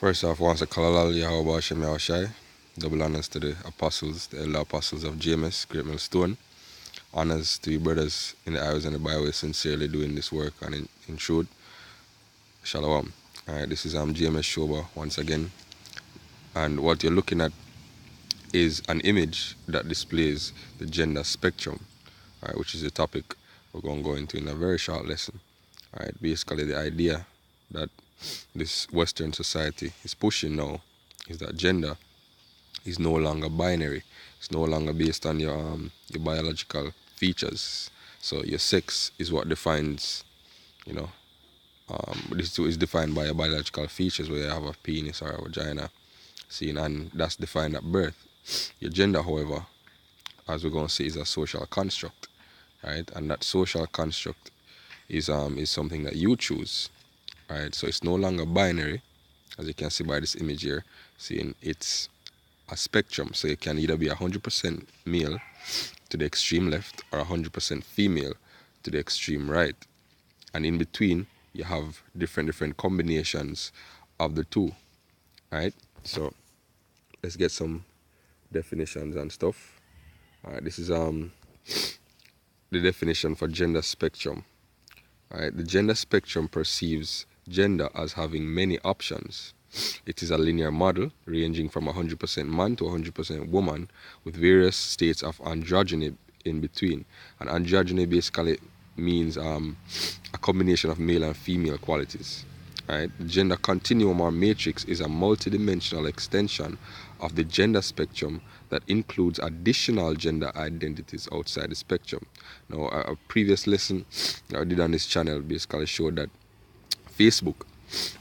First off, once a Kalal Yahweh Hashem Yahushai, double honors to the apostles, the elder apostles of James, Great Millstone. Honors to your brothers in the highways and the byways sincerely doing this work and in truth. Shalom. Alright, this is James Shoba once again. And what you're looking at is an image that displays the gender spectrum, alright, which is the topic we're going to go into in a very short lesson. Alright, basically the idea that this Western society is pushing now is that gender is no longer binary. It's no longer based on your biological features. So your sex is what defines, this is defined by your biological features, whether you have a penis or a vagina, and that's defined at birth. Your gender, however, as we're going to see, is a social construct, right? And that social construct is something that you choose, right? So it's no longer binary, as you can see by this image here. It's a spectrum, so it can either be 100% male to the extreme left or 100% female to the extreme right, and in between you have different combinations of the two, right? So let's get some definitions and stuff. All right, this is the definition for gender spectrum. All right, the gender spectrum perceives gender as having many options. It is a linear model ranging from 100% man to 100% woman, with various states of androgyny in between. And androgyny basically means a combination of male and female qualities. Right? The gender continuum or matrix is a multidimensional extension of the gender spectrum that includes additional gender identities outside the spectrum. Now, a previous lesson I did on this channel basically showed that Facebook,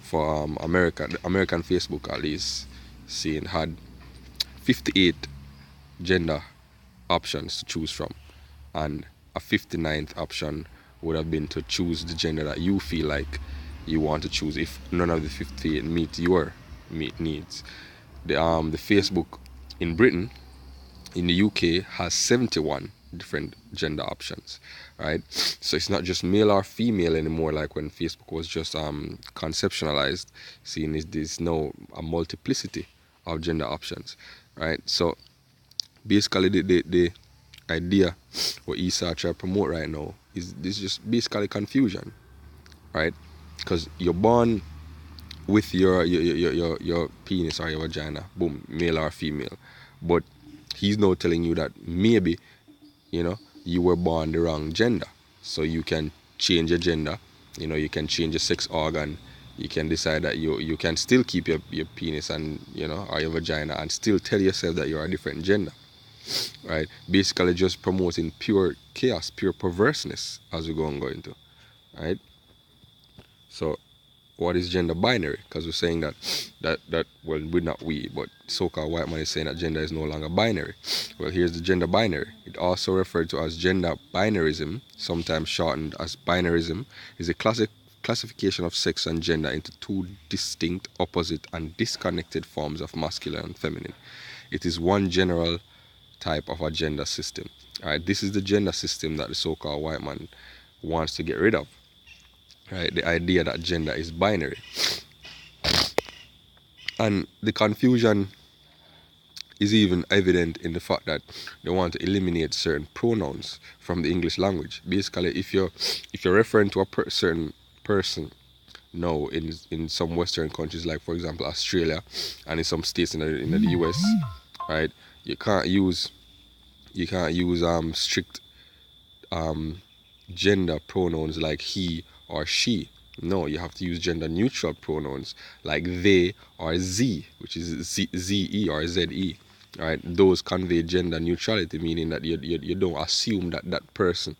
for America, the American Facebook at least, had 58 gender options to choose from, and a 59th option would have been to choose the gender that you feel like you want to choose if none of the 58 meet your needs. The Facebook in Britain, in the UK, has 71 different gender options, right? So it's not just male or female anymore like when Facebook was just conceptualized. There's now a multiplicity of gender options, right? So basically the idea what Esau try to promote right now is this just basically confusion, right? Because you're born with your penis or your vagina, boom, male or female, but he's now telling you that maybe you were born the wrong gender, so you can change your gender. You can change your sex organ. You can decide that you can still keep your penis and or your vagina and still tell yourself that you're a different gender, right? Basically just promoting pure chaos, pure perverseness as we go into, right? So what is gender binary? Because we're saying that well, we're not we, but so-called white man is saying that gender is no longer binary. Well, here's the gender binary. It also referred to as gender binarism, sometimes shortened as binarism, is a classification of sex and gender into two distinct, opposite, and disconnected forms of masculine and feminine. It is one general type of a gender system. All right, this is the gender system that the so-called white man wants to get rid of. Right, the idea that gender is binary. And the confusion is even evident in the fact that they want to eliminate certain pronouns from the English language. Basically, if you're referring to a certain person now in some Western countries, like for example Australia, and in some states in the US, right, you can't use strict gender pronouns like he or she. No, you have to use gender neutral pronouns like they or z, which is ze or ze. Right? Those convey gender neutrality, meaning that you don't assume that person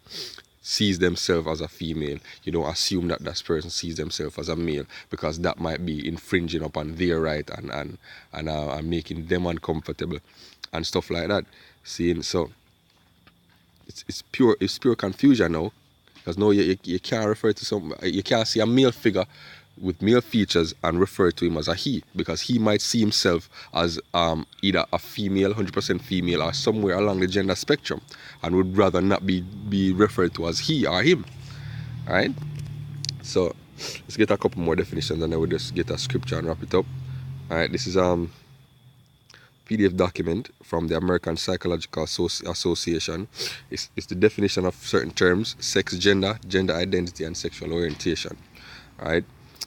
sees themselves as a female. You don't assume that person sees themselves as a male, because that might be infringing upon their right and making them uncomfortable and stuff like that. So it's pure confusion now. Because no, you can't refer to you can't see a male figure with male features and refer to him as a he, because he might see himself as either a female, 100% female, or somewhere along the gender spectrum, and would rather not be referred to as he or him. Alright? So let's get a couple more definitions and then we'll just get a scripture and wrap it up. All right, this is PDF document from the American Psychological Association. It's the definition of certain terms: sex, gender, gender identity, and sexual orientation. All right,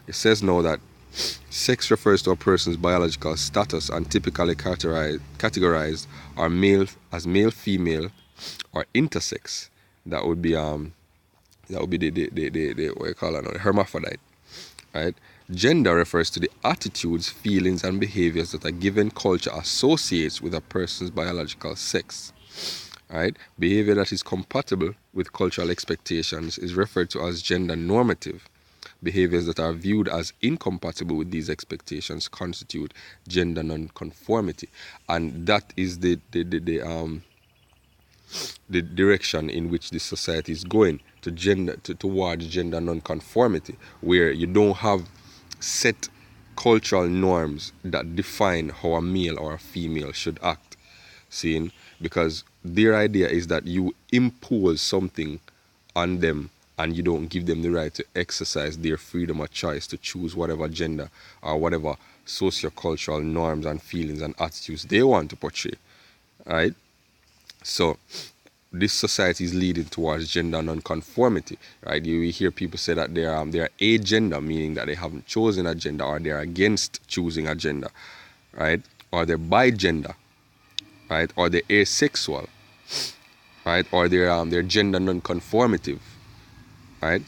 it says now that sex refers to a person's biological status and typically categorized are male, female, or intersex. That would be the what you call it, hermaphrodite. Right? Gender refers to the attitudes, feelings, and behaviors that a given culture associates with a person's biological sex. Right? Behavior that is compatible with cultural expectations is referred to as gender normative. Behaviors that are viewed as incompatible with these expectations constitute gender nonconformity, and that is the direction in which this society is going towards gender nonconformity, where you don't have set cultural norms that define how a male or a female should act. Seeing, because their idea is that you impose something on them and you don't give them the right to exercise their freedom of choice to choose whatever gender or whatever sociocultural norms and feelings and attitudes they want to portray. Right? So this society is leading towards gender nonconformity, right? You hear people say that they are agender, meaning that they haven't chosen a gender, or they're against choosing a gender, right? Or they're bigender, right? Or they're asexual, right? Or they're gender nonconformative, right?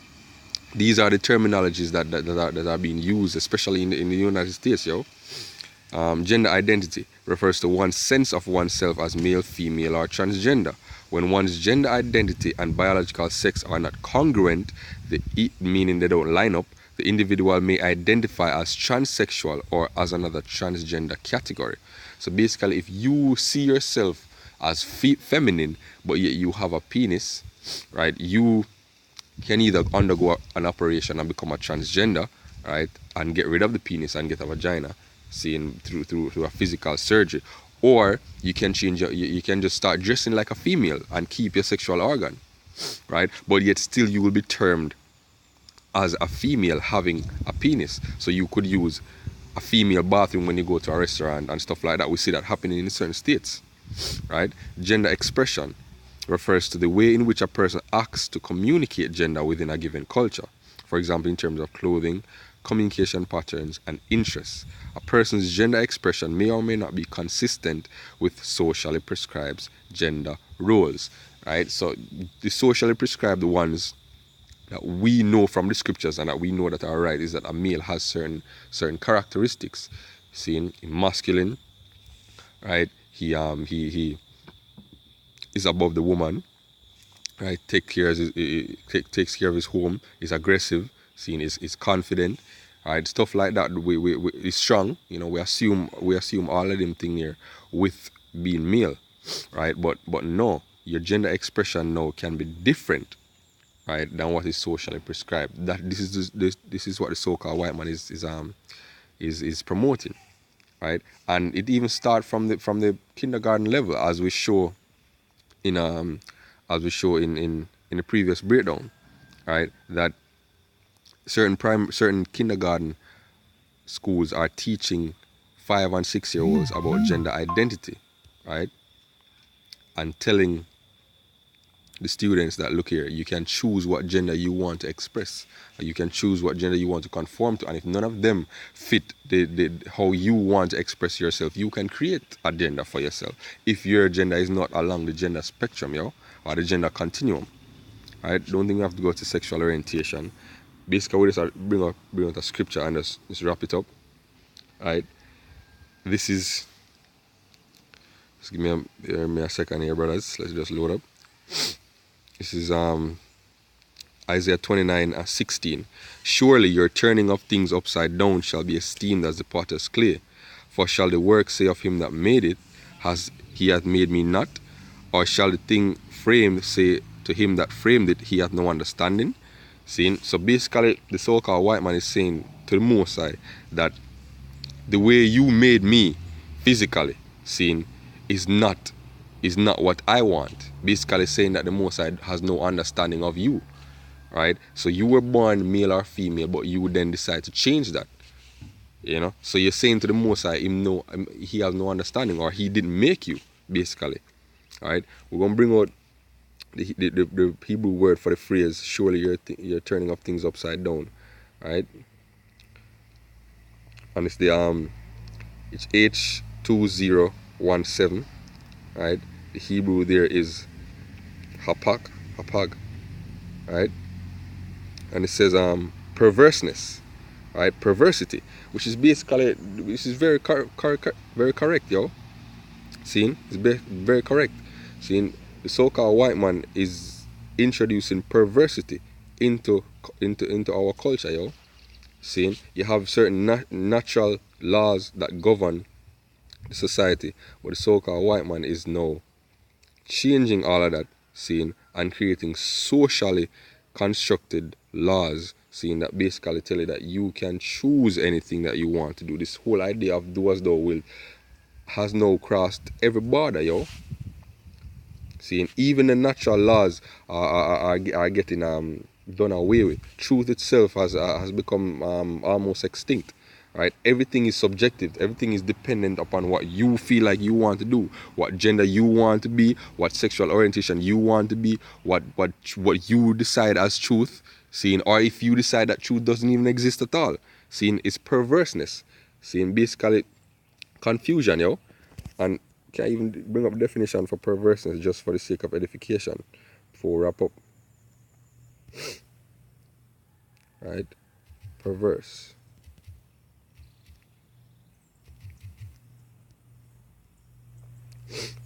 These are the terminologies that are being used, especially in the United States, yo. Gender identity refers to one's sense of oneself as male, female, or transgender. When one's gender identity and biological sex are not congruent, meaning they don't line up, the individual may identify as transsexual or as another transgender category. So basically, if you see yourself as feminine, but yet you have a penis, right, you can either undergo an operation and become a transgender, right, and get rid of the penis and get a vagina, seeing through a physical surgery, or you can change you can just start dressing like a female and keep your sexual organ, right, but yet still you will be termed as a female having a penis. So you could use a female bathroom when you go to a restaurant and stuff like that. We see that happening in certain states, right? Gender expression refers to the way in which a person acts to communicate gender within a given culture. For example, in terms of clothing, communication patterns, and interests. A person's gender expression may or may not be consistent with socially prescribed gender roles, right? So the socially prescribed ones that we know from the scriptures and that we know that are right is that a male has certain characteristics. Seen in masculine, right? He is above the woman, right? Takes care of his home. Is aggressive. Seen is confident, right? Stuff like that. We is strong. You know, we assume all of them thing here with being male, right? But no, your gender expression now can be different, right, than what is socially prescribed. That this is what the so-called white man is promoting, right? And it even starts from the kindergarten level, as we show in the previous breakdown, right? That certain kindergarten schools are teaching 5 and 6 year olds about gender identity, right? And telling the students that, look here, you can choose what gender you want to express, you can choose what gender you want to conform to, and if none of them fit the how you want to express yourself, you can create a gender for yourself if your gender is not along the gender spectrum, or the gender continuum, right? Don't think we have to go to sexual orientation. Basically, we just bring out a scripture and just wrap it up, right? This is, just give me a second here, brothers. Let's just load up. This is Isaiah 29:16. Surely your turning of things upside down shall be esteemed as the potter's clay. For shall the work say of him that made it, he hath made me not? Or shall the thing framed say to him that framed it, he hath no understanding? See? So basically, the so-called white man is saying to the Most High that the way you made me physically, seeing, is not what I want. Basically saying that the Most High has no understanding of you, right? So you were born male or female, but you would then decide to change that, You know, so you're saying to the Most High, he has no understanding, or he didn't make you, basically. All right, we're gonna bring out the Hebrew word for the phrase, surely you're turning up things upside down. All right, and it's H2017. Right, the Hebrew there is hapag. Right, and it says perverseness. Right, perversity, which is basically, which is very correct, yo. Seeing, it's very correct. Seeing, the so-called white man is introducing perversity into our culture, yo. Seeing, you have certain natural laws that govern the society, but the so-called white man is now changing all of that, seeing, and creating socially constructed laws, seeing, that basically tell you that you can choose anything that you want to do. This whole idea of do as thou will has now crossed every border, yo. Seeing, even the natural laws are getting done away with. Truth itself has become almost extinct. Right? Everything is subjective. Everything is dependent upon what you feel like you want to do, what gender you want to be, what sexual orientation you want to be, what you decide as truth. Seeing, or if you decide that truth doesn't even exist at all. Seeing, it's perverseness. Seeing, basically confusion, yo. And can I even bring up definition for perverseness just for the sake of edification before we wrap up. Right? Perverse.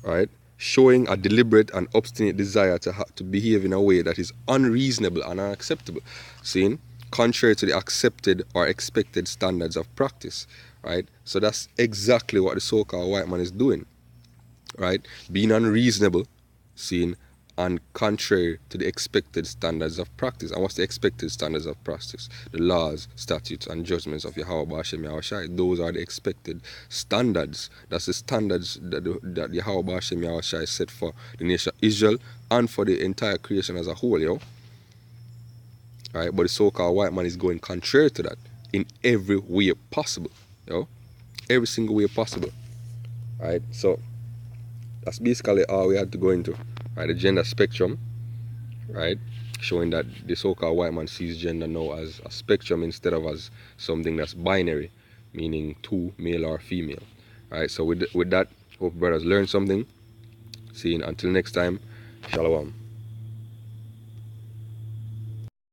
Right? Showing a deliberate and obstinate desire to behave in a way that is unreasonable and unacceptable. Seeing, contrary to the accepted or expected standards of practice. Right? So that's exactly what the so-called white man is doing. Right? Being unreasonable, seeing, and contrary to the expected standards of practice. And what's the expected standards of practice? The laws, statutes, and judgments of Yahweh B'Ashem Yahushai. Those are the expected standards. That's the standards that Yahweh B'Ashem Yahushai set for the nation of Israel and for the entire creation as a whole, yo. Right? But the so-called white man is going contrary to that in every way possible, yo. Every single way possible. Right? So that's basically all we had to go into. Right, the gender spectrum, right, showing that the so-called white man sees gender now as a spectrum instead of as something that's binary, meaning two, male or female. Right, so with that, hope brothers learn something. Seeing, until next time, shalom.